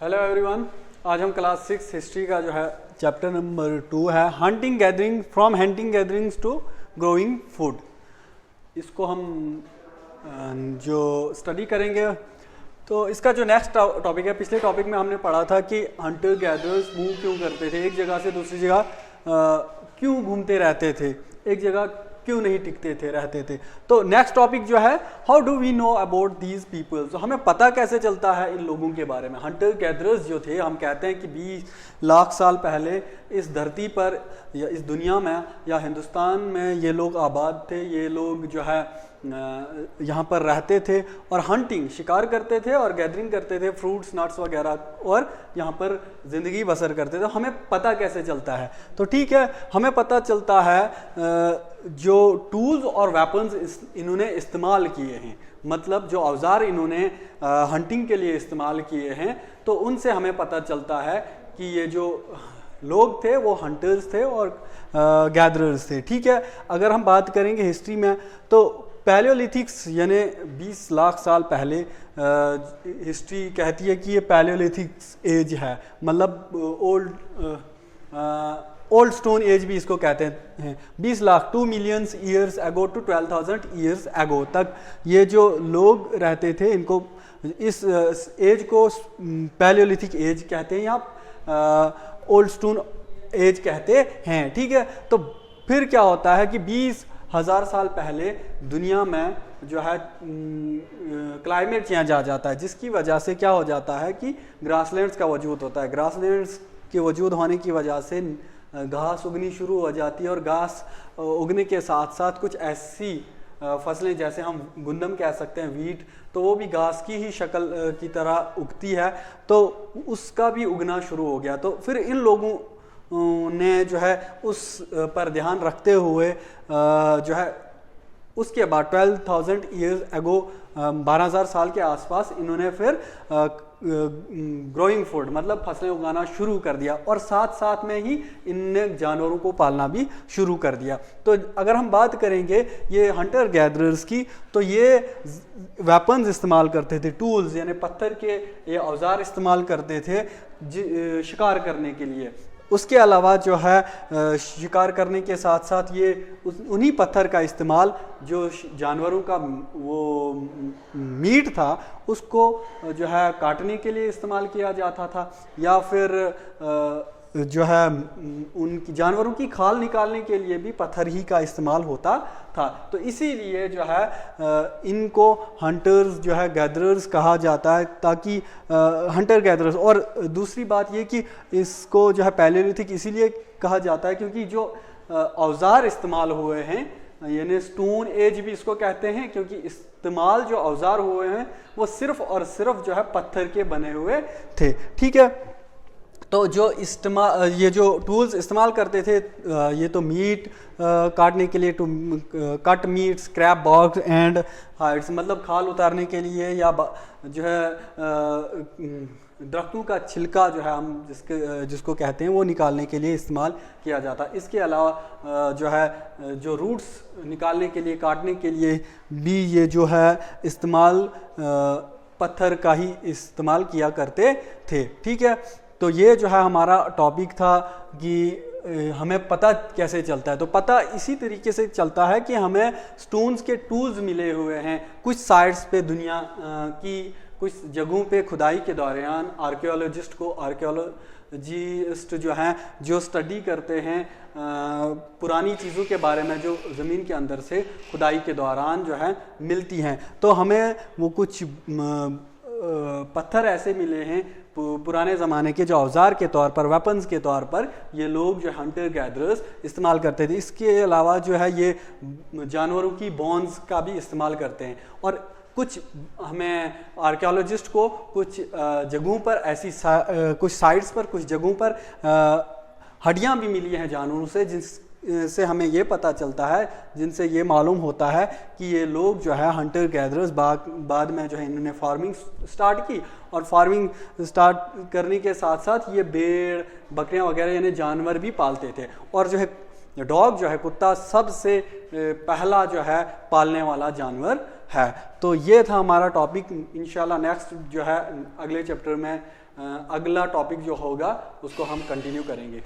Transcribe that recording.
Hello everyone, आज हम class 6 history का जो है चैप्टर नंबर 2 है hunting gathering, from hunting gatherings to growing food. इसको हम जो स्टडी करेंगे तो इसका जो नेक्स्ट टॉपिक है, पिछले टॉपिक में हमने पढ़ा था कि हंटर गैदरर्स मूव क्यों करते थे, एक जगह से दूसरी जगह क्यों घूमते रहते थे, एक जगह क्यों नहीं टिकते थे, रहते थे। तो नेक्स्ट टॉपिक जो है how do we know about these people, तो हमें पता कैसे चलता है इन लोगों के बारे में। हंटर गैदरर्स जो थे, हम कहते हैं कि 20 लाख साल पहले इस धरती पर या इस दुनिया में या हिंदुस्तान में ये लोग आबाद थे। ये लोग जो है यहाँ पर रहते थे और हंटिंग, शिकार करते थे और गैदरिंग करते थे, फ्रूट्स नट्स वगैरह, और यहाँ पर ज़िंदगी बसर करते थे। हमें पता कैसे चलता है, तो ठीक है, हमें पता चलता है जो टूल्स और वेपन्स इन्होंने इस्तेमाल किए हैं, मतलब जो औजार इन्होंने हंटिंग के लिए इस्तेमाल किए हैं, तो उनसे हमें पता चलता है कि ये जो लोग थे वो हंटर्स थे और गैदरर्स थे। ठीक है, अगर हम बात करेंगे हिस्ट्री में तो पैलियोलिथिक्स यानी 20 लाख साल पहले हिस्ट्री कहती है कि ये पैलियोलिथिक्स एज है, मतलब ओल्ड स्टोन एज भी इसको कहते हैं। 20 lakh 2 million years ago to 12,000 years ago तक ये जो लोग रहते थे, इनको इस एज को पैलियोलिथिक एज कहते हैं या ओल्ड स्टोन एज कहते हैं। ठीक है, तो फिर क्या होता है कि 20,000 साल पहले दुनिया में जो है क्लाइमेट चेंज आ जाता है, जिसकी वजह से क्या हो जाता है कि ग्रासलैंड्स का वजूद होता है। ग्रासलैंड्स के वजूद होने की वजह से घास उगनी शुरू हो जाती है, और घास उगने के साथ साथ कुछ ऐसी फसलें जैसे हम गुंदम कह सकते हैं, वीट, तो वो भी घास की ही शक्ल की तरह उगती है, तो उसका भी उगना शुरू हो गया। तो फिर इन लोगों ने जो है उस पर ध्यान रखते हुए जो है उसके बाद 12,000 ईयर्स एगो 12,000 साल के आसपास इन्होंने फिर ग्रोइंग फूड मतलब फसलें उगाना शुरू कर दिया, और साथ साथ में ही इनने जानवरों को पालना भी शुरू कर दिया। तो अगर हम बात करेंगे ये हंटर गैदरर्स की, तो ये वेपन्स इस्तेमाल करते थे, टूल्स यानी पत्थर के ये औजार इस्तेमाल करते थे शिकार करने के लिए। उसके अलावा जो है शिकार करने के साथ साथ ये उन्हीं पत्थर का इस्तेमाल जो जानवरों का वो मीट था उसको जो है काटने के लिए इस्तेमाल किया जाता था, या फिर जो है उनकी जानवरों की खाल निकालने के लिए भी पत्थर ही का इस्तेमाल होता था। तो इसीलिए जो है इनको हंटर्स जो है गैदरर्स कहा जाता है, ताकि हंटर गैदरर्स। और दूसरी बात ये कि इसको जो है पैलियोलिथिक इसीलिए कहा जाता है क्योंकि जो औजार इस्तेमाल हुए हैं, यानी स्टोन एज भी इसको कहते हैं, क्योंकि इस्तेमाल जो औजार हुए हैं वो सिर्फ और सिर्फ जो है पत्थर के बने हुए थे। ठीक है, तो जो ये जो टूल्स इस्तेमाल करते थे, ये तो मीट काटने के लिए, to cut meat, scrape box and hides, मतलब खाल उतारने के लिए, या जो है दरख्तों का छिलका जो है हम जिसको कहते हैं वो निकालने के लिए इस्तेमाल किया जाता है। इसके अलावा जो है जो रूट्स निकालने के लिए, काटने के लिए भी ये जो है इस्तेमाल पत्थर का ही इस्तेमाल किया करते थे। ठीक है, तो ये जो है हमारा टॉपिक था कि हमें पता कैसे चलता है। तो पता इसी तरीके से चलता है कि हमें स्टोन्स के टूल्स मिले हुए हैं कुछ साइट्स पे, दुनिया की कुछ जगहों पे खुदाई के दौरान आर्कियोलॉजिस्ट जो हैं, जो स्टडी करते हैं पुरानी चीज़ों के बारे में जो ज़मीन के अंदर से खुदाई के दौरान जो है मिलती हैं, तो हमें वो कुछ पत्थर ऐसे मिले हैं पुराने ज़माने के जो औजार के तौर पर, वेपन्स के तौर पर ये लोग जो हंटर गैदरर्स इस्तेमाल करते थे। इसके अलावा जो है ये जानवरों की बोन्स का भी इस्तेमाल करते हैं, और कुछ हमें आर्कियोलॉजिस्ट को कुछ जगहों पर ऐसी कुछ साइट्स पर, कुछ जगहों पर हड्डियां भी मिली हैं जानवरों से, जिनसे हमें ये पता चलता है, जिनसे ये मालूम होता है कि ये लोग जो है हंटर गैदरर्स बाद में जो है इन्होंने फार्मिंग स्टार्ट की, और फार्मिंग स्टार्ट करने के साथ साथ ये भेड़, बकरियां वगैरह यानी जानवर भी पालते थे। और जो है डॉग जो है, कुत्ता, सबसे पहला जो है पालने वाला जानवर है। तो ये था हमारा टॉपिक। इंशाल्लाह नेक्स्ट जो है अगले चैप्टर में अगला टॉपिक जो होगा उसको हम कंटिन्यू करेंगे।